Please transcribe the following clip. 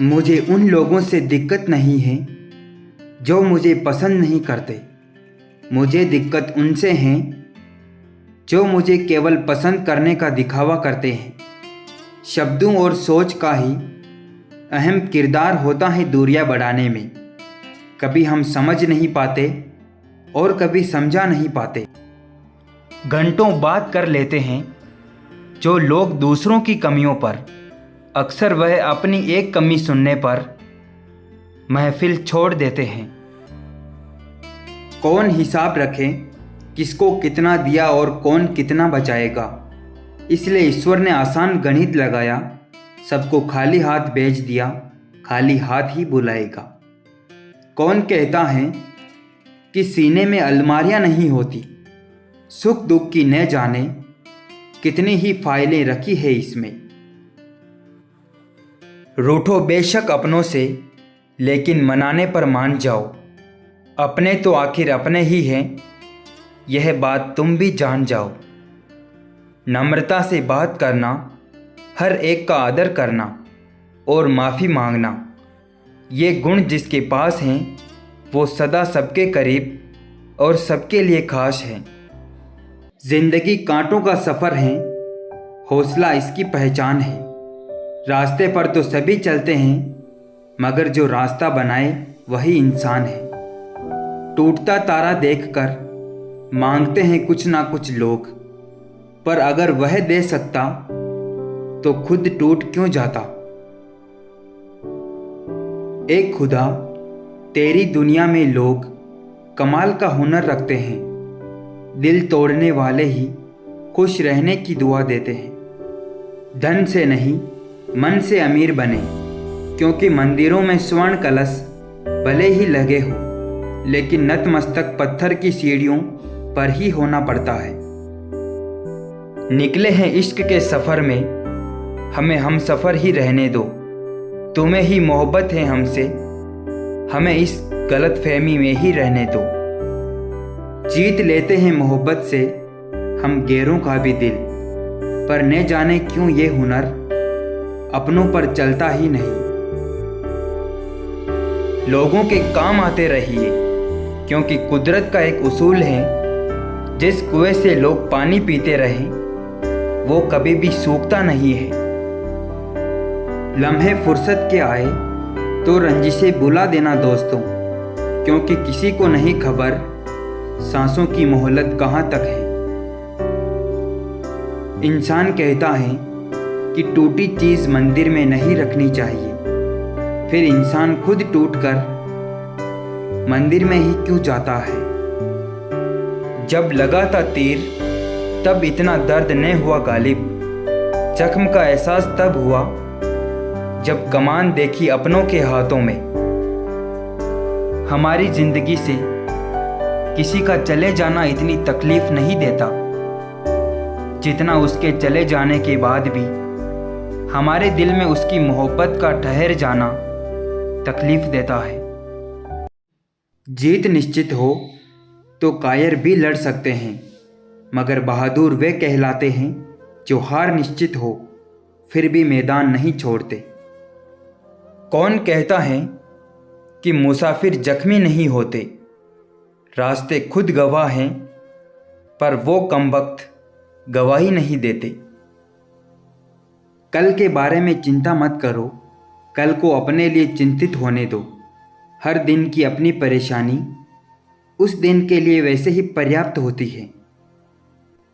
मुझे उन लोगों से दिक्कत नहीं है जो मुझे पसंद नहीं करते। मुझे दिक्कत उनसे है जो मुझे केवल पसंद करने का दिखावा करते हैं। शब्दों और सोच का ही अहम किरदार होता है दूरियां बढ़ाने में। कभी हम समझ नहीं पाते और कभी समझा नहीं पाते। घंटों बात कर लेते हैं जो लोग दूसरों की कमियों पर, अक्सर वह अपनी एक कमी सुनने पर महफिल छोड़ देते हैं। कौन हिसाब रखे किसको कितना दिया और कौन कितना बचाएगा। इसलिए ईश्वर ने आसान गणित लगाया, सबको खाली हाथ भेज दिया, खाली हाथ ही बुलाएगा। कौन कहता है कि सीने में अलमारियां नहीं होती, सुख दुख की न जाने कितनी ही फाइलें रखी है इसमें। रूठो बेशक अपनों से, लेकिन मनाने पर मान जाओ। अपने तो आखिर अपने ही हैं, यह बात तुम भी जान जाओ। नम्रता से बात करना, हर एक का आदर करना और माफ़ी मांगना, ये गुण जिसके पास हैं वो सदा सबके करीब और सबके लिए खास है। जिंदगी कांटों का सफ़र है, हौसला इसकी पहचान है। रास्ते पर तो सभी चलते हैं, मगर जो रास्ता बनाए वही इंसान है। टूटता तारा देखकर मांगते हैं कुछ ना कुछ लोग, पर अगर वह दे सकता तो खुद टूट क्यों जाता। एक खुदा तेरी दुनिया में लोग कमाल का हुनर रखते हैं। दिल तोड़ने वाले ही खुश रहने की दुआ देते हैं। धन से नहीं मन से अमीर बने, क्योंकि मंदिरों में स्वर्ण कलश भले ही लगे हो, लेकिन नतमस्तक पत्थर की सीढ़ियों पर ही होना पड़ता है। निकले हैं इश्क के सफ़र में, हमें हम सफ़र ही रहने दो। तुम्हें ही मोहब्बत है हमसे, हमें इस गलत फहमी में ही रहने दो। जीत लेते हैं मोहब्बत से हम गैरों का भी दिल, पर न जाने क्यों ये हुनर अपनों पर चलता ही नहीं। लोगों के काम आते रहिए, क्योंकि कुदरत का एक उसूल है, जिस कुएं से लोग पानी पीते रहें वो कभी भी सूखता नहीं है। लम्हे फुर्सत के आए तो रंजिशें बुला देना दोस्तों, क्योंकि किसी को नहीं खबर सांसों की मोहलत कहाँ तक है। इंसान कहता है कि टूटी चीज़ मंदिर में नहीं रखनी चाहिए, फिर इंसान खुद टूटकर मंदिर में ही क्यों जाता है। जब लगा था तीर तब इतना दर्द न हुआ गालिब, जख्म का एहसास तब हुआ जब कमान देखी अपनों के हाथों में। हमारी जिंदगी से किसी का चले जाना इतनी तकलीफ नहीं देता, जितना उसके चले जाने के बाद भी हमारे दिल में उसकी मोहब्बत का ठहर जाना तकलीफ देता है। जीत निश्चित हो तो कायर भी लड़ सकते हैं, मगर बहादुर वे कहलाते हैं जो हार निश्चित हो फिर भी मैदान नहीं छोड़ते। कौन कहता है कि मुसाफिर जख्मी नहीं होते, रास्ते खुद गवाह हैं, पर वो कमबख्त गवाही नहीं देते। कल के बारे में चिंता मत करो, कल को अपने लिए चिंतित होने दो। हर दिन की अपनी परेशानी उस दिन के लिए वैसे ही पर्याप्त होती है।